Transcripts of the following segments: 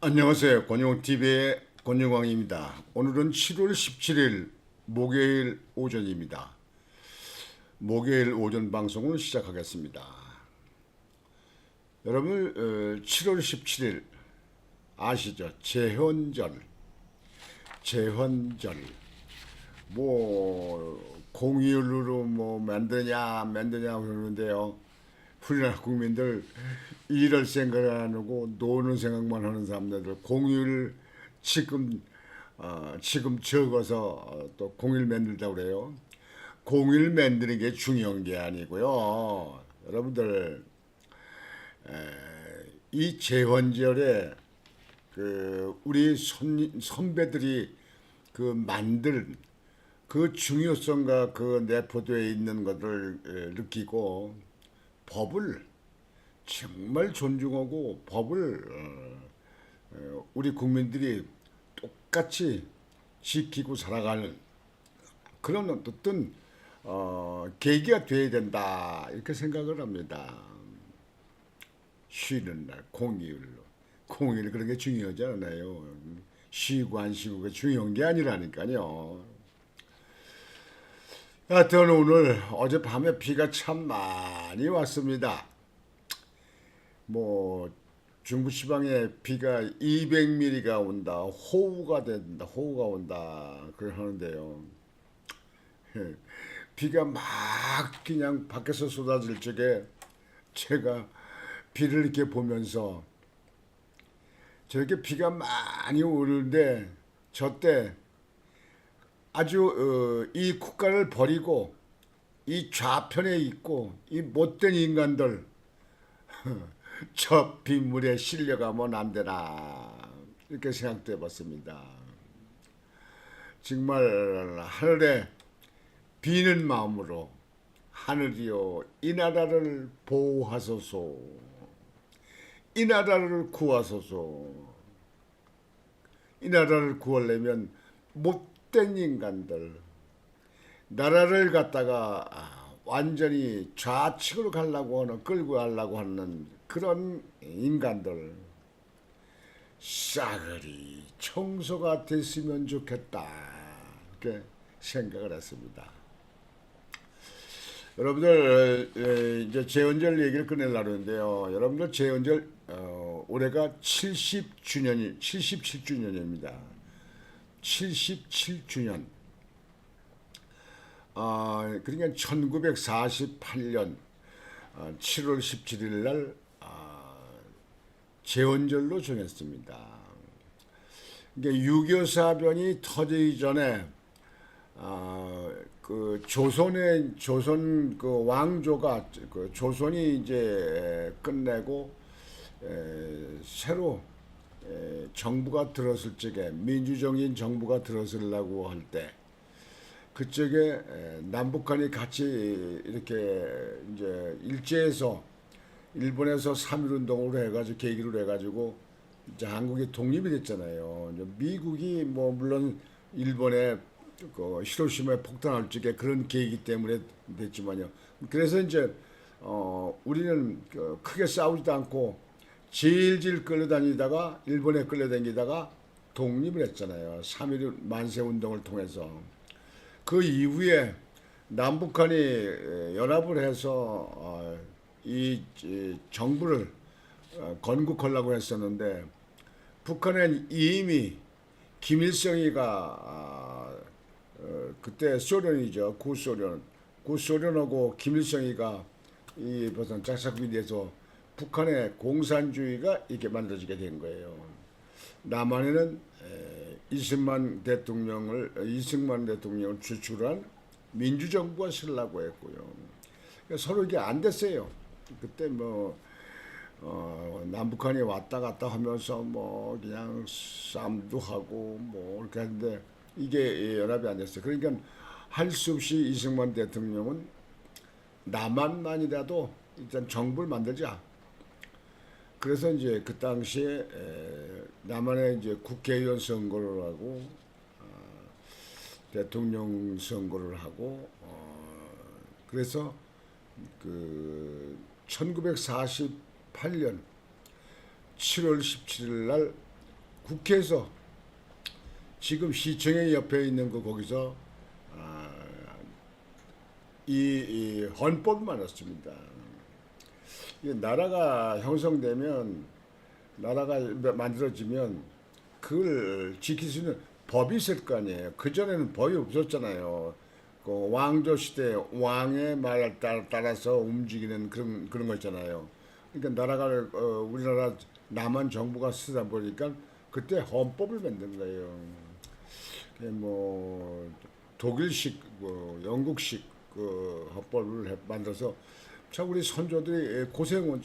안녕하세요. 권영TV의 권영광입니다. 오늘은 7월 17일 목요일 오전입니다. 목요일 오전 방송을 시작하겠습니다. 여러분 7월 17일 아시죠? 제헌절. 공휴일로 만드냐 그러는데요. 우리나라 국민들 일할 생각을 안 하고 노는 생각만 하는 사람들 공휴일 지금 적어서 또 공휴일 만들다고 그래요. 공휴일 만드는 게 중요한 게 아니고요. 여러분들 이 제헌절에 우리 선배들이 만들 그 중요성과 그 내포되어 있는 것을 느끼고 법을 정말 존중하고 법을 우리 국민들이 똑같이 지키고 살아가는 그런 어떤 계기가 돼야 된다 이렇게 생각을 합니다. 쉬는 날 공휴일 그런 게 중요하지 않아요. 쉬고 안 쉬고가 중요한 게 아니라니까요. 하여튼 오늘 어젯밤에 비가 참 많이 왔습니다. 중부지방에 비가 200mm가 온다, 호우가 온다, 그러는데요. 비가 막 그냥 밖에서 쏟아질 적에 제가 비를 이렇게 보면서 저렇게 비가 많이 오는데 저때 아주 이 국가를 버리고 이 좌편에 있고 이 못된 인간들 저 빗물에 실려가면 안 되나 이렇게 생각돼 봤습니다. 정말 하늘에 비는 마음으로 하늘이여 이 나라를 보호하소서, 이 나라를 구하소서. 이 나라를 구하려면 못된 인간들 나라를 갖다가 완전히 좌측으로 끌고 가려고 하는 그런 인간들 싸그리 청소가 됐으면 좋겠다 이렇게 생각을 했습니다. 여러분들 이제 제헌절 얘기를 꺼내려고 하는데요. 여러분들 제헌절 올해가 77주년입니다. 77주년. 그러니까 1948년 7월 17일 날 제헌절로 정했습니다. 이게 6.25 사변이 터지기 전에 조선 왕조가 조선이 이제 끝내고 새로 정부가 들었을 적에 민주적인 정부가 들어서려고 할 때 그쪽에 남북한이 같이 이렇게 이제 일제해서 일본에서 3.1 운동으로 해가지고 계기로 해가지고 이제 한국이 독립이 됐잖아요. 이제 미국이 물론 일본에 히로시마에 폭탄을 적에 그런 계기 때문에 됐지만요. 그래서 이제 우리는 크게 싸우지도 않고 질질 끌려다니다가 일본에 끌려다니다가 독립을 했잖아요. 3.1 만세 운동을 통해서. 그 이후에 남북한이 연합을 해서 이 정부를 건국하려고 했었는데 북한은 이미 김일성이가 그때 소련이죠. 구소련하고 김일성이가 이 무슨 짝사랑이 돼서 북한의 공산주의가 이렇게 만들어지게 된 거예요. 남한에는 이승만 대통령을 추출한 민주정부가 쓰려고 했고요. 그러니까 서로 이게 안 됐어요. 그때 남북한이 왔다 갔다 하면서 그냥 싸움도 하고 이렇게 했는데 이게 연합이 안 됐어요. 그러니까 할 수 없이 이승만 대통령은 남한만이라도 일단 정부를 만들자. 그래서 이제 그 당시에 남한에 이제 국회의원 선거를 하고 대통령 선거를 하고 그래서 1948년 7월 17일 날 국회에서 지금 시청에 옆에 있는 거기서 이 헌법을 만들었습니다. 나라가 형성되면 나라가 만들어지면 그걸 지킬 수 있는 법이 있을 거 아니에요. 그전에는 법이 없었잖아요. 그 왕조 시대 왕의 말에 따라서 움직이는 그런 거 있잖아요. 그러니까 나라가 우리나라 남한 정부가 쓰다 보니까 그때 헌법을 만든 거예요. 뭐 독일식, 뭐 영국식 그 헌법을 만들어서 참 우리 선조들이 고생한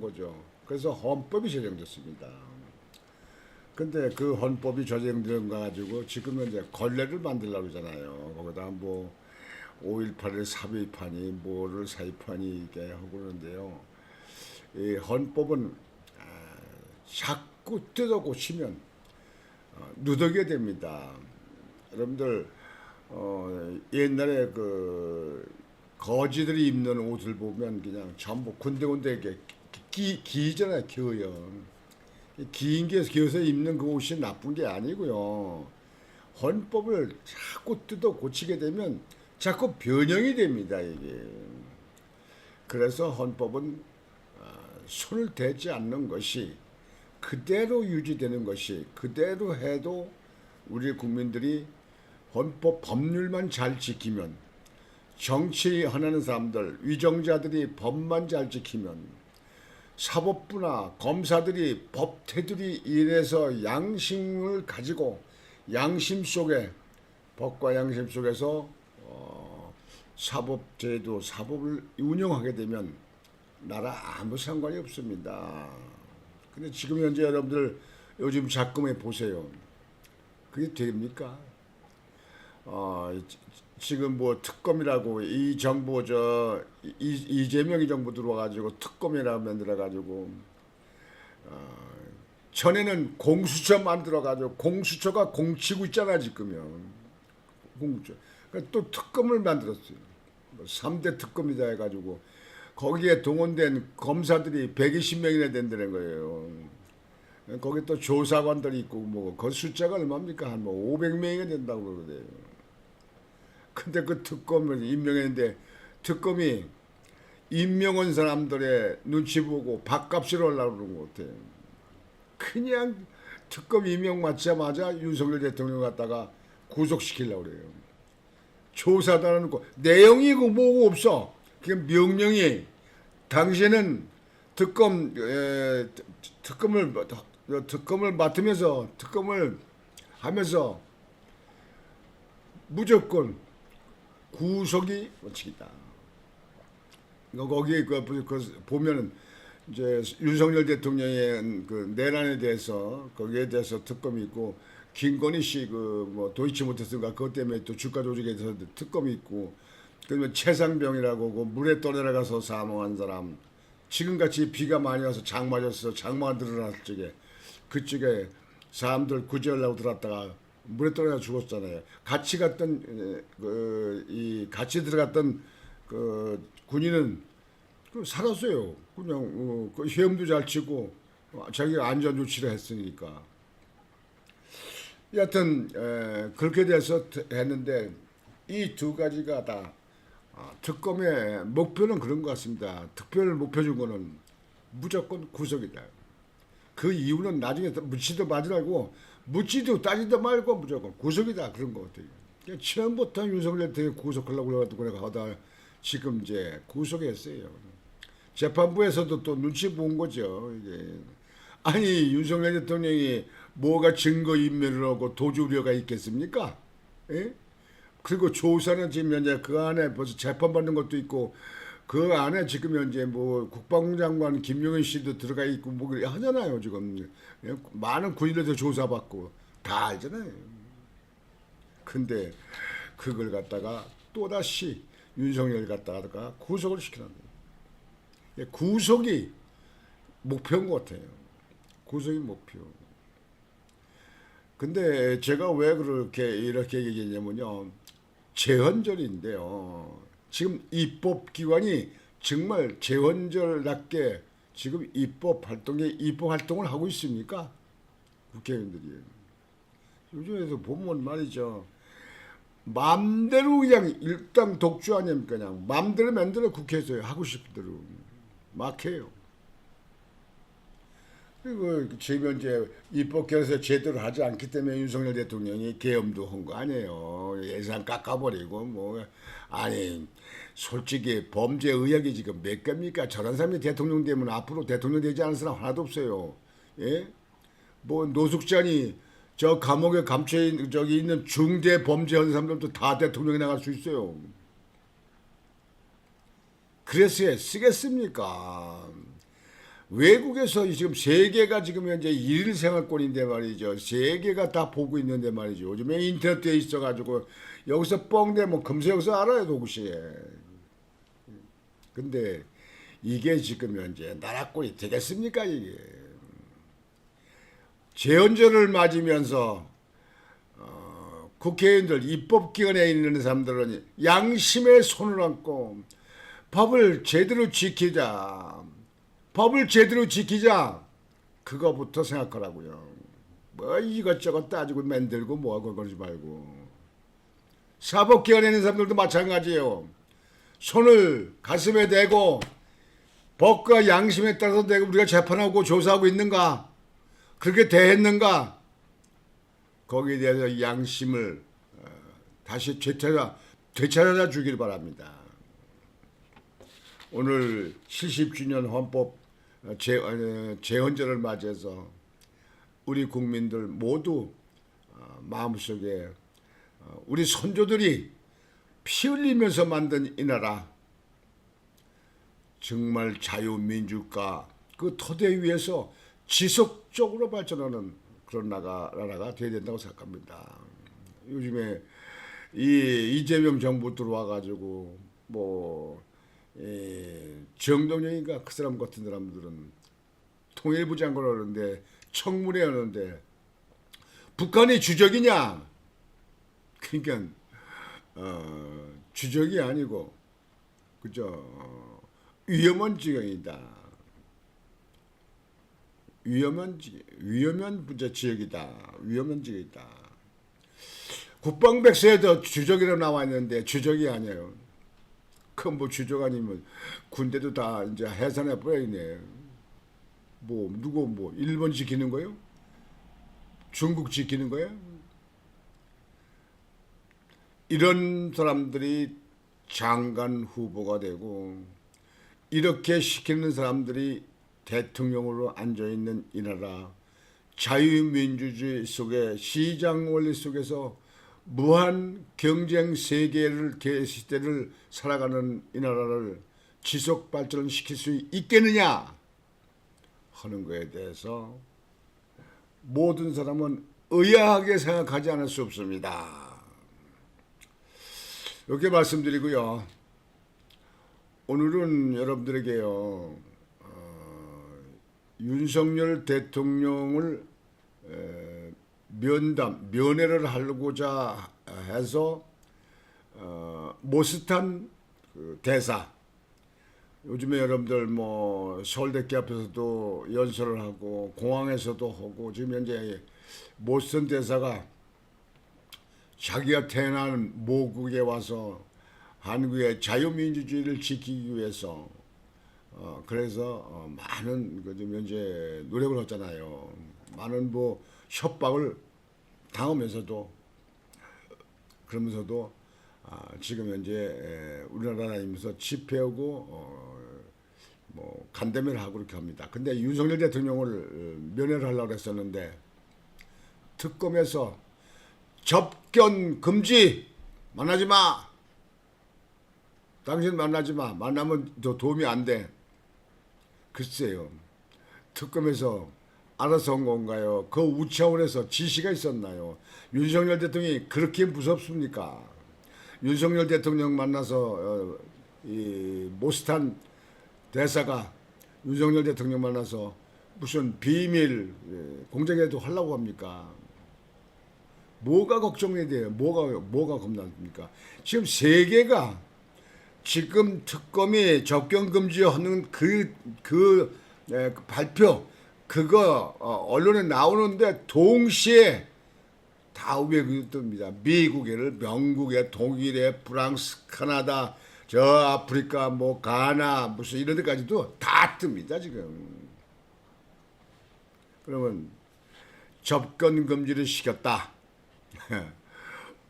거죠. 그래서 헌법이 제정됐습니다. 근데 그 헌법이 제정된 거 가지고 지금은 이제 걸레를 만들려고 그러잖아요. 거기다 뭐 5.18을 삽입하니 뭐를 사입하니 이게 하고 그러는데요. 이 헌법은 자꾸 뜯어 고치면 누더기가 됩니다. 여러분들 옛날에 그 거지들이 입는 옷을 보면 그냥 전부 군데군데 이렇게 기잖아요. 기어요. 긴 게 기어서 입는 그 옷이 나쁜 게 아니고요. 헌법을 자꾸 뜯어 고치게 되면 자꾸 변형이 됩니다. 이게. 그래서 헌법은 손을 대지 않는 것이 그대로 유지되는 것이 그대로 해도 우리 국민들이 헌법 법률만 잘 지키면 정치하는 사람들 위정자들이 법만 잘 지키면 사법부나 검사들이 법 테두리 인해서 양심을 가지고 양심 속에 법과 양심 속에서 사법제도 사법을 운영하게 되면 나라 아무 상관이 없습니다. 근데 지금 현재 여러분들 요즘 작금해 보세요. 그게 됩니까? 지금 뭐 특검이라고 이 정부 이재명이 정부 들어와가지고 특검이라고 만들어가지고 전에는 공수처 만들어가지고 공수처가 공치고 있잖아 지금요. 공수처. 그러니까 또 특검을 만들었어요. 3대 특검이다 해가지고 거기에 동원된 검사들이 120명이나 된다는 거예요. 거기 또 조사관들이 있고 뭐 그 숫자가 얼마입니까? 한 뭐 500명이 된다고 그러거든요. 근데 그 특검을 임명했는데 특검이 임명한 사람들의 눈치 보고 밥값을 하려고 그런 것 같아요. 그냥 특검 임명 맞자마자 윤석열 대통령 갖다가 구속시키려고 그래요. 조사도 안 하고 내용이 뭐고 없어. 그냥 명령이 당신은 특검을 맡으면서 특검을 하면서 무조건 구속이 원칙이다. 거기 보면은 이제 윤석열 대통령의 그 내란에 대해서 거기에 대해서 특검이 있고 김건희 씨 그 뭐 도이치모터스인가 그것 때문에 또 주가 조직에 대해서 특검이 있고 그러면 최상병이라고 그 물에 떠내려가서 사망한 사람 지금같이 비가 많이 와서 장 맞았어 장마가 늘어났을 적에 그쪽에 사람들 구제하려고 들어갔다가 물에 떨어져 죽었잖아요. 같이 갔던 같이 들어갔던 그 군인은 살았어요. 그냥 그 시험도 잘 치고 자기가 안전 조치를 했으니까. 여하튼 그렇게 돼서 했는데 이 두 가지가 다 특검의 목표는 그런 것 같습니다. 특별 목표 준 거는 무조건 구속이다. 그 이유는 나중에 묻지도 마지 말고 묻지도 따지도 말고 무조건 구속이다 그런 것 같아요. 처음부터 윤석열 대통령 구속하려고 그래가지고 내가 하다 지금 이제 구속했어요. 재판부에서도 또 눈치 본 거죠. 이게. 아니 윤석열 대통령이 뭐가 증거인멸을 하고 도주 우려가 있겠습니까? 예? 그리고 조사는 지금 현재 그 안에 벌써 재판받는 것도 있고 그 안에 지금 현재 뭐 국방부 장관 김용현 씨도 들어가 있고 뭐 하잖아요 지금. 많은 군인들도 조사받고 다 알잖아요. 근데 그걸 갖다가 또다시 윤석열 갖다가 구속을 시키는 거예요. 구속이 목표인 것 같아요. 구속이 목표. 근데 제가 왜 이렇게 얘기했냐면요. 재헌절인데요. 지금 입법기관이 정말 재헌절답게 지금 입법 활동을 하고 있습니까? 국회의원들이. 요즘에도 보면 말이죠. 마음대로 그냥 일당 독주 아닙니까? 그냥 마음대로 만들어 국회에서 하고 싶은 대로 막 해요. 그리고 지금 이제 입법결에서 제대로 하지 않기 때문에 윤석열 대통령이 계엄도 한 거 아니에요. 예산 깎아버리고 뭐 아니 솔직히 범죄 의혹이 지금 몇 개입니까? 저런 사람이 대통령 되면 앞으로 대통령 되지 않은 사람 하나도 없어요. 예? 뭐 노숙자니 저 감옥에 감춰 저기 있는 중대 범죄한 사람들도 다 대통령이 나갈 수 있어요. 그래서 쓰겠습니까? 외국에서 지금 세계가 지금 현재 일일 생활권인데 말이죠. 세계가 다 보고 있는데 말이죠. 요즘에 인터넷에 있어가지고 여기서 뻥대면 금세여서 알아요, 동시에. 근데 이게 지금 현재 나라꼴이 되겠습니까, 이게? 재헌절을 맞으면서 국회의원들 입법기관에 있는 사람들은 양심의 손을 얹고 법을 제대로 지키자. 법을 제대로 지키자. 그거부터 생각하라고요. 뭐 이것저것 따지고 만들고 뭐하고 그러지 말고. 사법기관에 있는 사람들도 마찬가지예요. 손을 가슴에 대고 법과 양심에 따라서 내가 우리가 재판하고 조사하고 있는가? 그렇게 대했는가? 거기에 대해서 양심을 다시 되찾아 주길 바랍니다. 오늘 70주년 헌법 재헌절을 맞이해서 우리 국민들 모두 마음속에 우리 선조들이 피 흘리면서 만든 이 나라 정말 자유민주화 그 토대 위에서 지속적으로 발전하는 그런 나라가 되어야 된다고 생각합니다. 요즘에 이 이재명 정부 들어와가지고 뭐 정동영인가 그 사람 같은 사람들은 통일부 장관을 하는데 청문회 하는데 북한이 주적이냐? 그러니까 주적이 아니고 그죠? 위험한 지경이다. 위험한 지역이다. 위험한 지역이다. 국방백서에도 주적이라고 나와 있는데 주적이 아니에요. 그 뭐 주적 아니면 군대도 다 이제 해산해 버리네. 뭐 누구 뭐 일본 지키는 거요? 중국 지키는 거야? 이런 사람들이 장관 후보가 되고 이렇게 시키는 사람들이 대통령으로 앉아있는 이 나라 자유민주주의 속에 시장 원리 속에서 무한 경쟁 세계를 시대를 살아가는 이 나라를 지속 발전시킬 수 있겠느냐 하는 것에 대해서 모든 사람은 의아하게 생각하지 않을 수 없습니다. 이렇게 말씀드리고요. 오늘은 여러분들에게요. 윤석열 대통령을 면회를 하고자 해서 못스탄 그 대사 요즘에 여러분들 뭐 서울대학교 앞에서도 연설을 하고 공항에서도 하고 지금 현재 못스탄 대사가 자기가 태어난 모국에 와서 한국의 자유민주주의를 지키기 위해서 그래서 많은 지금 현재 노력을 했잖아요. 많은 뭐 협박을 당하면서도 그러면서도 지금 현재 우리나라 다니면서 집회하고 뭐 간담회를 하고 그렇게 합니다. 근데 윤석열 대통령을 면회를 하려고 했었는데 특검에서 접견 금지 만나지 마. 당신 만나지 마. 만나면 더 도움이 안 돼. 글쎄요. 특검에서 알아서 한 건가요? 그 우차원에서 지시가 있었나요? 윤석열 대통령이 그렇게 무섭습니까? 윤석열 대통령 만나서 이 모스탄 대사가 윤석열 대통령 만나서 무슨 비밀 공작이라도 하려고 합니까? 뭐가 걱정이 돼요? 뭐가 겁납니까? 지금 세계가 지금 특검이 접견 금지하는 그 발표 그거 언론에 나오는데 동시에 다 외국이 뜹니다. 미국에, 영국에, 독일에, 프랑스, 카나다, 저 아프리카, 뭐 가나, 무슨 이런 데까지도 다 뜹니다 지금. 그러면 접근 금지를 시켰다.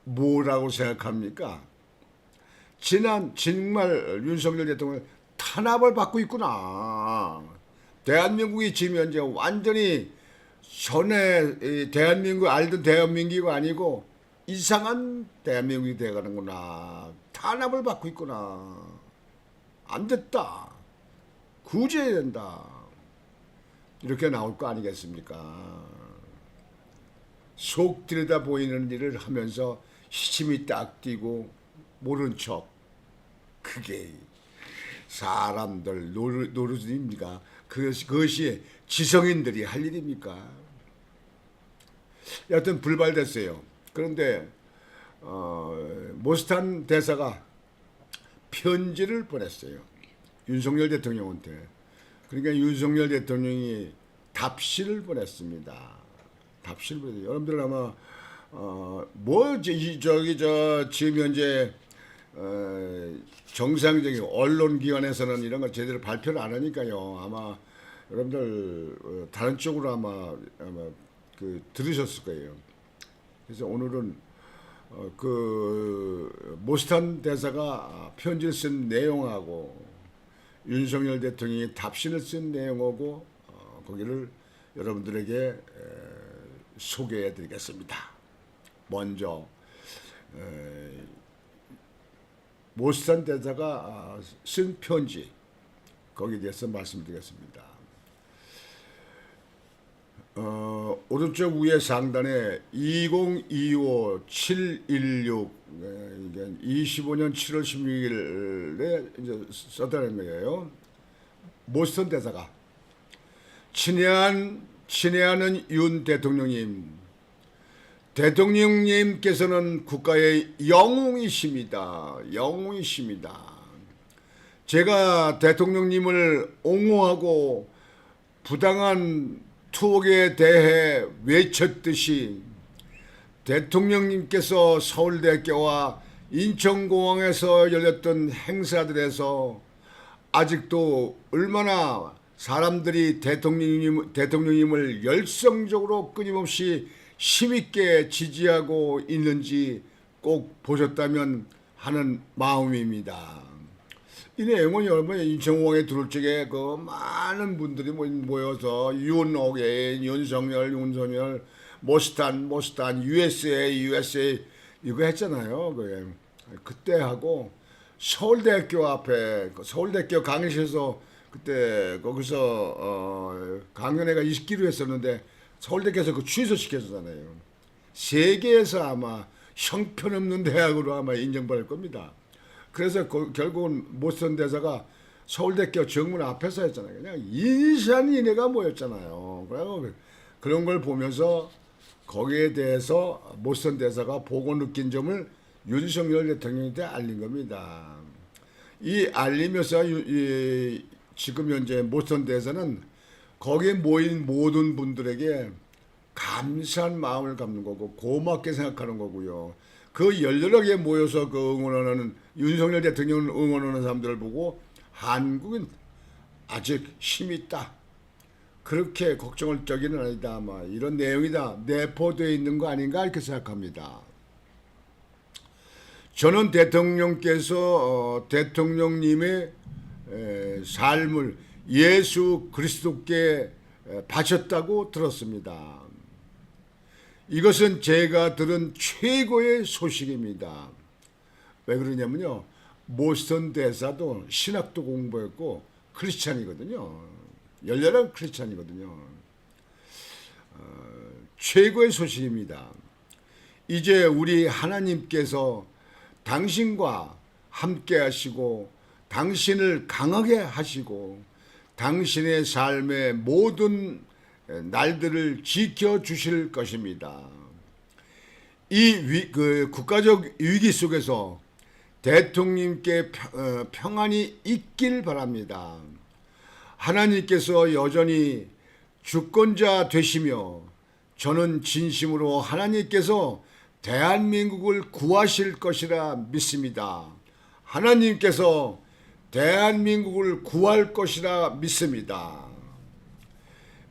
뭐라고 생각합니까? 정말 윤석열 대통령 탄압을 받고 있구나. 대한민국이 지금 현재 완전히 전에 대한민국 알던 대한민국이 아니고 이상한 대한민국이 돼가는구나. 탄압을 받고 있구나. 안 됐다. 구제해야 된다. 이렇게 나올 거 아니겠습니까? 속 들여다 보이는 일을 하면서 시침이 딱 뛰고 모른 척. 그게 사람들 노릇입니까? 그것이 지성인들이 할 일입니까? 여하튼 불발됐어요. 그런데 모스탄 대사가 편지를 보냈어요. 윤석열 대통령한테. 그러니까 윤석열 대통령이 답시를 보냈습니다. 답시를 보냈어요. 여러분들 아마 지금 현재 정상적인 언론기관에서는 이런 걸 제대로 발표를 안 하니까요. 아마 여러분들 다른 쪽으로 아마 들으셨을 거예요. 그래서 오늘은 그 모스탄 대사가 편지를 쓴 내용하고 윤석열 대통령이 답신을 쓴 내용하고 거기를 여러분들에게 소개해 드리겠습니다. 먼저 모스탄 대사가 쓴 편지 거기에 대해서 말씀드리겠습니다. 오른쪽 위에 상단에 2025-716 25년 7월 16일에 이제 썼다는 거예요. 모스탄 대사가 친애하는 윤 대통령님께서는 국가의 영웅이십니다. 영웅이십니다. 제가 대통령님을 옹호하고 부당한 투옥에 대해 외쳤듯이 대통령님께서 서울대학교와 인천공항에서 열렸던 행사들에서 아직도 얼마나 사람들이 대통령님을 열성적으로 끊임없이 힘있게 지지하고 있는지 꼭 보셨다면 하는 마음입니다. 이 내용은 여러분 인천공항에 들어올 적에 그 많은 분들이 모여서 윤옥인, 윤석열, 모스탄, USA 이거 했잖아요. 그때 하고 서울대학교 앞에 서울대학교 강의실에서 그때 거기서 강연회가 있기로 했었는데 서울대학교에서 그 취소시켰잖아요. 세계에서 아마 형편없는 대학으로 아마 인정받을 겁니다. 그래서 결국은 모스탄 대사가 서울대학교 정문 앞에서 했잖아요. 그냥 인산인해가 모였잖아요. 그런 걸 보면서 거기에 대해서 모스탄 대사가 보고 느낀 점을 윤석열 대통령한테 알린 겁니다. 이 알리면서 지금 현재 모스탄 대사는 거기에 모인 모든 분들에게 감사한 마음을 갖는 거고 고맙게 생각하는 거고요. 그 열렬하게 모여서 그 응원하는 윤석열 대통령을 응원하는 사람들을 보고 한국은 아직 힘이 있다. 그렇게 걱정할 적이는 아니다. 아마 이런 내용이 다 내포되어 있는 거 아닌가 이렇게 생각합니다. 저는 대통령께서 대통령님의 삶을 예수 그리스도께 바쳤다고 들었습니다. 이것은 제가 들은 최고의 소식입니다. 왜 그러냐면요. 모스탄 대사도 신학도 공부했고 크리스찬이거든요. 열렬한 크리스찬이거든요. 최고의 소식입니다. 이제 우리 하나님께서 당신과 함께 하시고 당신을 강하게 하시고 당신의 삶의 모든 날들을 지켜주실 것입니다. 이 국가적 위기 속에서 대통령님께 평안이 있길 바랍니다. 하나님께서 여전히 주권자 되시며 저는 진심으로 하나님께서 대한민국을 구하실 것이라 믿습니다. 하나님께서 대한민국을 구할 것이라 믿습니다.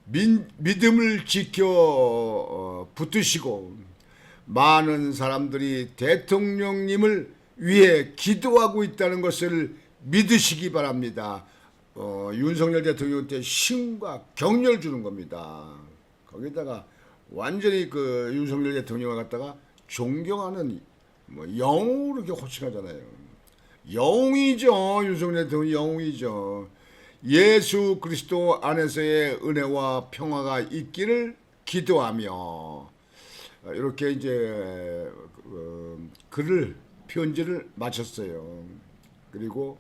믿음을 지켜 붙으시고 많은 사람들이 대통령님을 위해 기도하고 있다는 것을 믿으시기 바랍니다. 윤석열 대통령한테 힘과 격려를 주는 겁니다. 거기다가 완전히 그 윤석열 대통령을 갖다가 존경하는 영웅으로 이렇게 호칭하잖아요. 영웅이죠. 윤석열 대통령 영웅이죠. 예수 그리스도 안에서의 은혜와 평화가 있기를 기도하며 이렇게 이제 편지를 마쳤어요. 그리고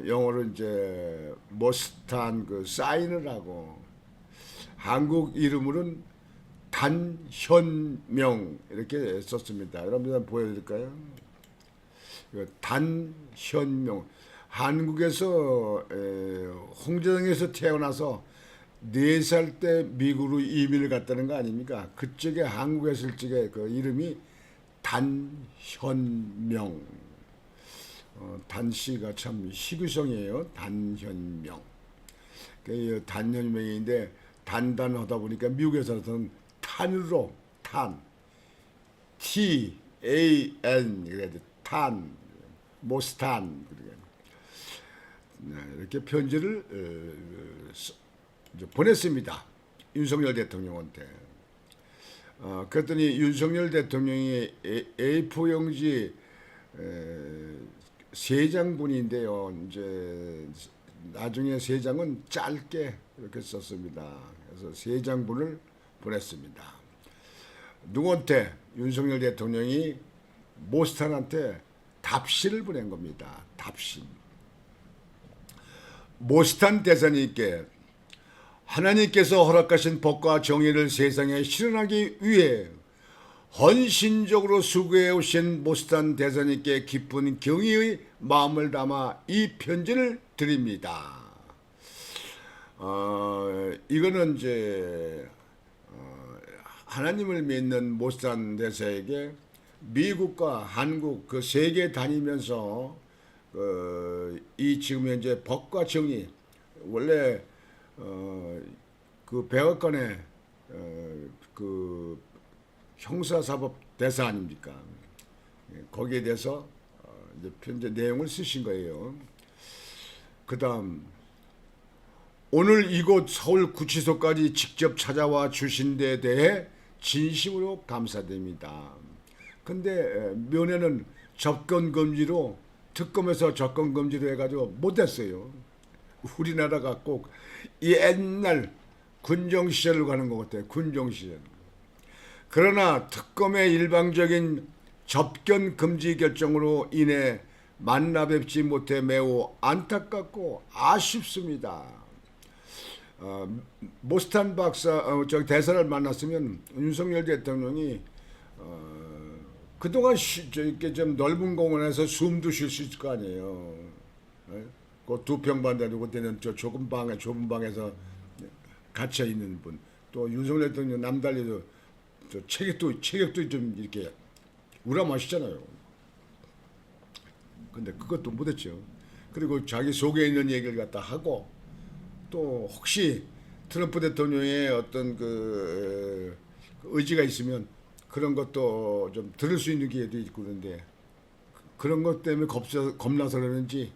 영어로 이제 머스탄 그 사인을 하고 한국 이름으로는 단현명 이렇게 썼습니다. 여러분 한번 보여드릴까요? 단현명. 한국에서 홍제동에서 태어나서 4살 때 미국으로 이민을 갔다는 거 아닙니까? 그쪽에 한국에 있을 적에 그 이름이 단현명. 단씨가 참 희귀성이에요. 단현명. 그 단현명인데 단단하다 보니까 미국에서는 탄으로 T-A-N 그래야 돼. 탄, 모스탄. 이렇게 편지를 보냈습니다. 윤석열 대통령한테. 그랬더니 윤석열 대통령이 A4용지 3장분인데요. 이제 나중에 3장은 짧게 이렇게 썼습니다. 그래서 3장분을 보냈습니다. 누구한테? 윤석열 대통령이 모스탄한테 답시를 보낸 겁니다. 답시. 모스탄 대사님께 하나님께서 허락하신 복과 정의를 세상에 실현하기 위해 헌신적으로 수고해 오신 모스탄 대사님께 깊은 경의의 마음을 담아 이 편지를 드립니다. 이거는 이제 하나님을 믿는 모스탄 대사에게 미국과 한국 그 세계 다니면서 이 지금 현재 법과 정의 원래 그 백악관의 그 형사사법 대사 아닙니까? 거기에 대해서 이제 편지 내용을 쓰신 거예요. 그다음 오늘 이곳 서울구치소까지 직접 찾아와 주신 데 대해 진심으로 감사드립니다. 근데 면회는 접근금지로 특검에서 접근금지로 해가지고 못했어요. 우리나라가 꼭 옛날 군정시절로 가는 것 같아요. 군정시절. 그러나 특검의 일방적인 접견금지 결정으로 인해 만나 뵙지 못해 매우 안타깝고 아쉽습니다. 모스탄 박사, 대사를 만났으면 윤석열 대통령이 그동안 이렇게 좀 넓은 공원에서 숨도 쉴 수 있을 거 아니에요. 그 2평 반 되고 그때는 저 좁은 방에서 갇혀 있는 분. 또 윤석열 대통령 남달리도 저 체격도 좀 이렇게 우람하시잖아요. 근데 그것도 못했죠. 그리고 자기 속에 있는 얘기를 갖다 하고 또 혹시 트럼프 대통령의 어떤 그 의지가 있으면 그런 것도 좀 들을 수 있는 기회도 있고 그런데 그런 것 때문에 겁나서 그러는지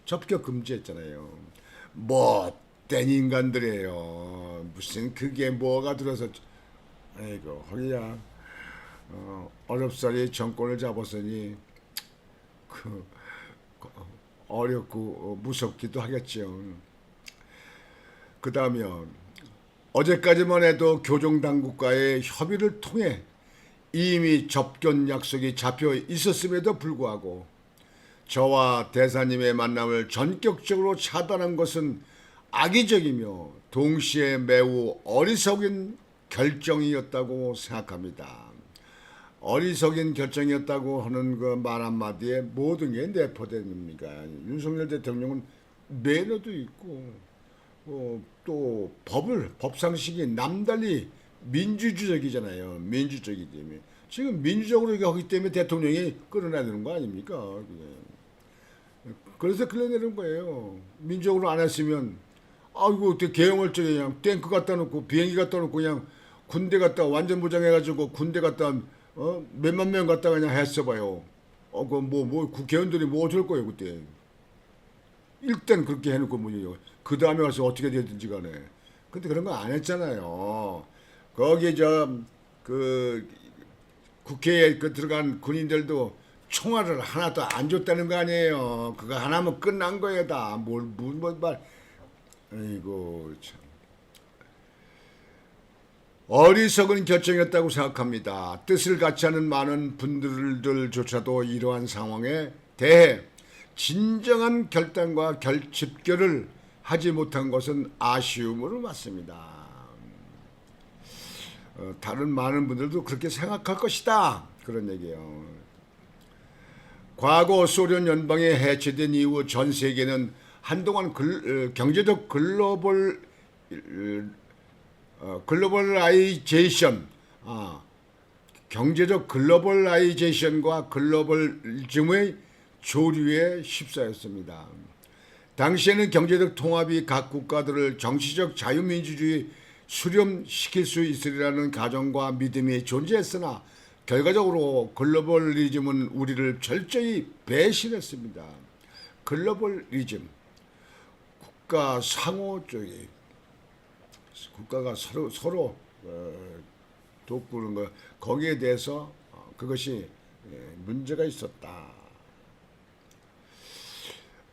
접견 금지했잖아요. 못된 인간들이에요. 무슨 그게 뭐가 들어서 아이고 허리야 어렵사리 정권을 잡았으니 어렵고 무섭기도 하겠죠. 그 다음에 어제까지만 해도 교정당국과의 협의를 통해 이미 접견 약속이 잡혀 있었음에도 불구하고 저와 대사님의 만남을 전격적으로 차단한 것은 악의적이며 동시에 매우 어리석은 결정이었다고 생각합니다. 어리석은 결정이었다고 하는 그 말 한마디에 모든 게 내포됩니다. 윤석열 대통령은 매너도 있고 또 법상식이 남달리 민주주의적이잖아요. 민주적이기 때문에 지금 민주적으로 이거 하기 때문에 대통령이 끌어내야 되는 거 아닙니까? 그래서 끌어내는 거예요. 민주적으로 안 했으면 아이고 어떻게 개혁을 그냥 탱크 갖다 놓고 비행기 갖다 놓고 그냥 군대 갖다 완전 무장해가지고 군대 갖다 몇만 명 갖다 그냥 했어봐요. 그 국회의원들이 뭐 어쩔 거예요 그때. 일단 그렇게 해놓고 뭐예요. 그 다음에 가서 어떻게 되든지 간에. 근데 그런 거 안 했잖아요. 거기 그 국회에 들어간 군인들도 총알을 하나도 안 줬다는 거 아니에요. 그거 하나면 끝난 거예요 다. 아이고 참. 어리석은 결정이었다고 생각합니다. 뜻을 같이 하는 많은 분들조차도 이러한 상황에 대해 진정한 결단과 집결을 하지 못한 것은 아쉬움으로 맞습니다. 다른 많은 분들도 그렇게 생각할 것이다. 그런 얘기예요. 과거 소련 연방이 해체된 이후 전 세계는 한동안 경제적 글로벌라이제이션, 경제적 글로벌라이제이션과 글로벌리즘의 조류에 휩싸였습니다. 당시에는 경제적 통합이 각 국가들을 정치적 자유민주주의 수렴시킬 수 있으리라는 가정과 믿음이 존재했으나 결과적으로 글로벌리즘은 우리를 철저히 배신했습니다. 글로벌리즘, 국가 상호주의, 국가가 서로 돕는 거 거기에 대해서 그것이 문제가 있었다.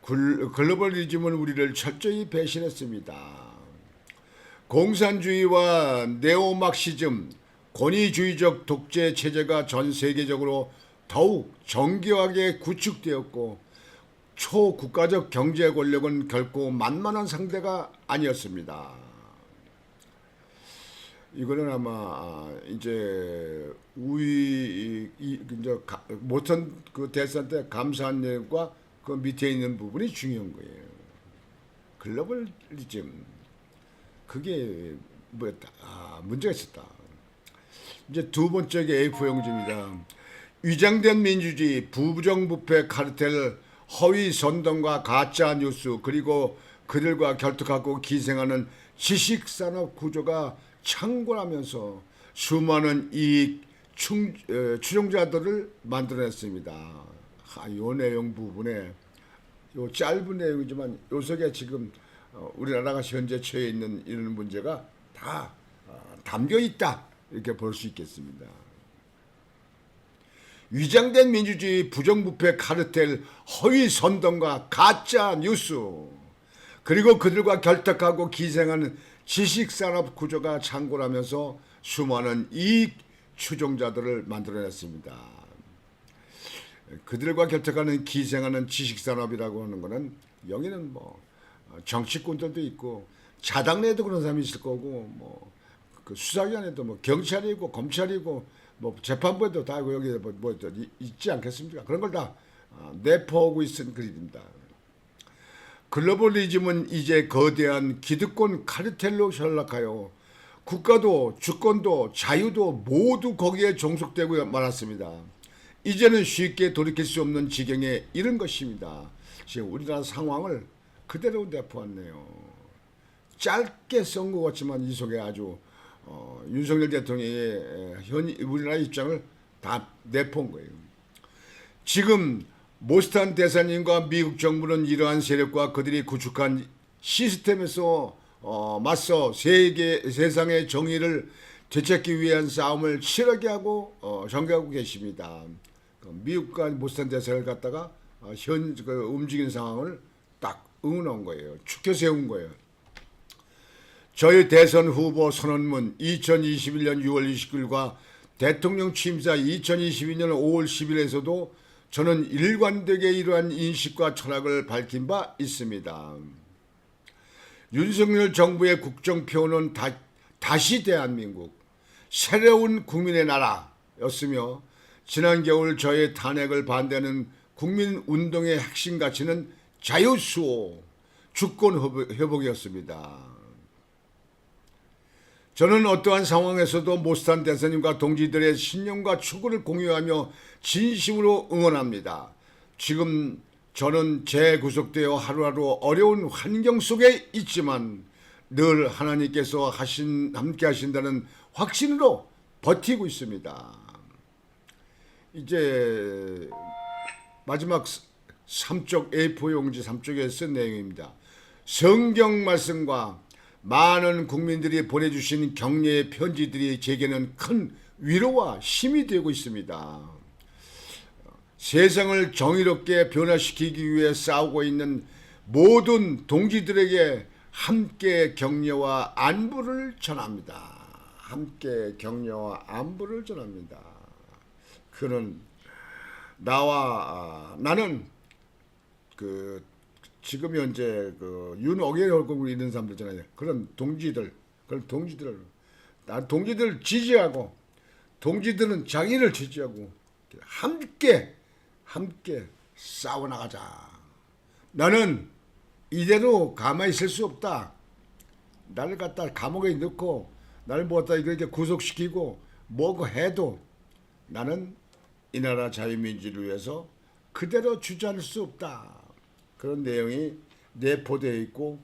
글로벌리즘은 우리를 철저히 배신했습니다. 공산주의와 네오막시즘, 권위주의적 독재 체제가 전 세계적으로 더욱 정교하게 구축되었고 초국가적 경제 권력은 결코 만만한 상대가 아니었습니다. 이거는 아마 이제 모턴 그 대선 때 감사한 일과 그 밑에 있는 부분이 중요한 거예요. 글로벌리즘 그게 뭐였다? 문제가 있었다. 이제 두 번째 게 A4용지입니다. 위장된 민주주의, 부정부패 카르텔, 허위 선동과 가짜 뉴스 그리고 그들과 결탁하고 기생하는 지식산업 구조가 창궐하면서 수많은 이익 추종자들을 만들어냈습니다. 요 내용 부분에 요 짧은 내용이지만 요 속에 지금 우리나라가 현재 처해 있는 이런 문제가 다 담겨 있다 이렇게 볼 수 있겠습니다. 위장된 민주주의, 부정부패 카르텔, 허위 선동과 가짜 뉴스 그리고 그들과 결탁하고 기생하는 지식산업 구조가 창궐하면서 수많은 이익 추종자들을 만들어냈습니다. 그들과 결탁하는 기생하는 지식산업이라고 하는 것은 여기는 정치꾼들도 있고 자당 내에도 그런 사람이 있을 거고 그 수사기관에도 경찰이고 검찰이고 재판부에도 다 여기 있지 않겠습니까? 그런 걸 다 내포하고 있은 그림입니다. 글로벌리즘은 이제 거대한 기득권 카르텔로 전락하여 국가도 주권도 자유도 모두 거기에 종속되고 말았습니다. 이제는 쉽게 돌이킬 수 없는 지경에 이른 것입니다. 지금 우리나라 상황을 그대로 내포했네요. 짧게 쓴 것 같지만 이 속에 아주 윤석열 대통령의 우리나라 입장을 다 내포한 거예요. 지금 모스탄 대사님과 미국 정부는 이러한 세력과 그들이 구축한 시스템에서 맞서 세상의 정의를 되찾기 위한 싸움을 치열하게 하고 전개하고 계십니다. 미국과 모스탄 대사를 갖다가 움직이는 상황을 딱 응원한 거예요. 추켜 세운 거예요. 저희 대선 후보 선언문 2021년 6월 29일과 대통령 취임사 2022년 5월 10일에서도 저는 일관되게 이러한 인식과 철학을 밝힌 바 있습니다. 윤석열 정부의 국정표는 다시 대한민국, 새로운 국민의 나라였으며 지난 겨울 저의 탄핵을 반대하는 국민운동의 핵심 가치는 자유수호, 주권 회복이었습니다. 저는 어떠한 상황에서도 모스탄 대사님과 동지들의 신념과 추구를 공유하며 진심으로 응원합니다. 지금 저는 재구속되어 하루하루 어려운 환경 속에 있지만 늘 하나님께서 함께 하신다는 확신으로 버티고 있습니다. 이제 마지막 3쪽 A4 용지 3쪽에 쓴 내용입니다. 성경 말씀과 많은 국민들이 보내주신 격려의 편지들이 제게는 큰 위로와 힘이 되고 있습니다. 세상을 정의롭게 변화시키기 위해 싸우고 있는 모든 동지들에게 함께 격려와 안부를 전합니다. 함께 격려와 안부를 전합니다. 그는 나는 지금 현재 윤옥에 얼굴 있는 사람들 있잖아요. 그런 동지들을 난 동지들을 지지하고 동지들은 자기를 지지하고 함께 싸워 나가자. 나는 이대로 가만히 있을 수 없다. 나를 갖다 감옥에 넣고 나를 뭐다 이렇게 구속시키고 뭐고 해도 나는 이 나라 자유민주를 위해서 그대로 주저할 수 없다. 그런 내용이 내포되어 있고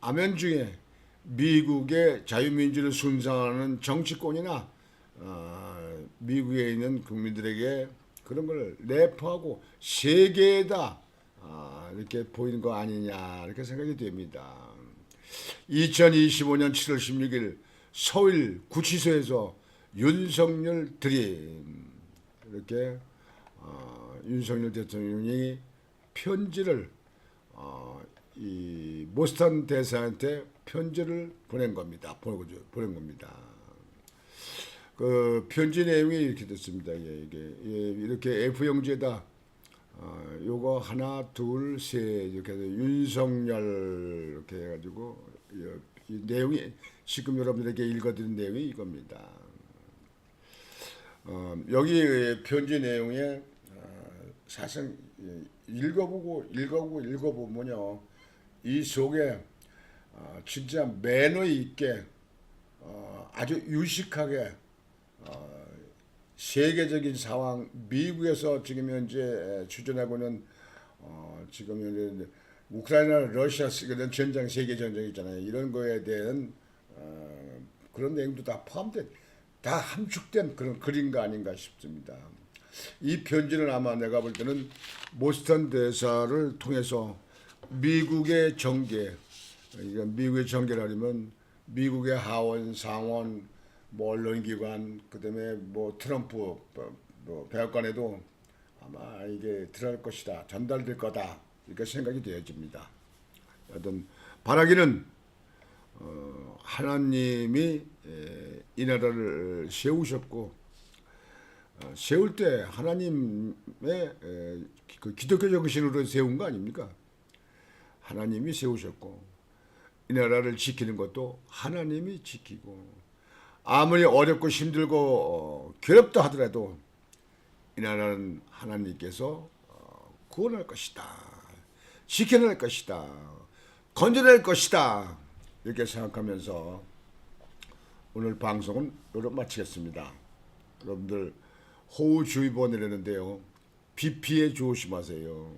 아멘 중에 미국의 자유민주를 순상하는 정치권이나 미국에 있는 국민들에게 그런 걸 내포하고 세계에다 이렇게 보이는 거 아니냐 이렇게 생각이 됩니다. 2025년 7월 16일 서울 구치소에서 윤석열 드림 이렇게 윤석열 대통령이 편지를 이 모스탄 대사한테 편지를 보낸 겁니다. 보낸 겁니다. 그 편지 내용이 이렇게 됐습니다. 이게 이렇게 F 용지에다 요거 하나 둘 셋 이렇게 해서 윤석열 이렇게 해가지고 이 내용이 지금 여러분들에게 읽어드린 내용이 이겁니다. 여기 편지 내용에 사실 읽어보면요 이 속에 진짜 매너 있게 아주 유식하게 세계적인 상황 미국에서 지금 현재 추진하고 있는 지금 현재 우크라이나 러시아 전쟁 세계 전쟁 있잖아요. 이런 거에 대한 그런 내용도 다 포함된 다 함축된 그런 글인가 아닌가 싶습니다. 이 편지는 아마 내가 볼 때는 모스탄 대사를 통해서 미국의 정계, 미국의 정계라면 미국의 하원, 상원, 뭐 언론기관, 그다음에 뭐 트럼프 뭐 백악관에도 아마 이게 들어갈 것이다, 전달될 거다 이렇게 생각이 되어집니다. 하여튼 바라기는 하나님이 이 나라를 세우셨고 세울 때 하나님의 그 기독교적 신으로 세운 거 아닙니까? 하나님이 세우셨고 이 나라를 지키는 것도 하나님이 지키고 아무리 어렵고 힘들고 괴롭다 하더라도 이 나라는 하나님께서 구원할 것이다. 지켜낼 것이다. 건져낼 것이다. 이렇게 생각하면서 오늘 방송은 여기로 마치겠습니다. 여러분들 호우주의보 내리는데요. 비 피해 조심하세요.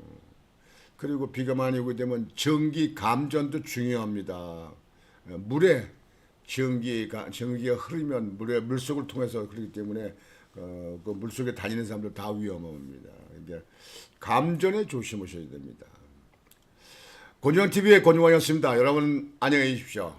그리고 비가 많이 오게 되면 전기 감전도 중요합니다. 물에 전기가 흐르면 물속을 통해서 그렇기 때문에 그 물속에 다니는 사람들 다 위험합니다. 이제 감전에 조심하셔야 됩니다. 권중환TV의 권중환이었습니다. 여러분 안녕히 계십시오.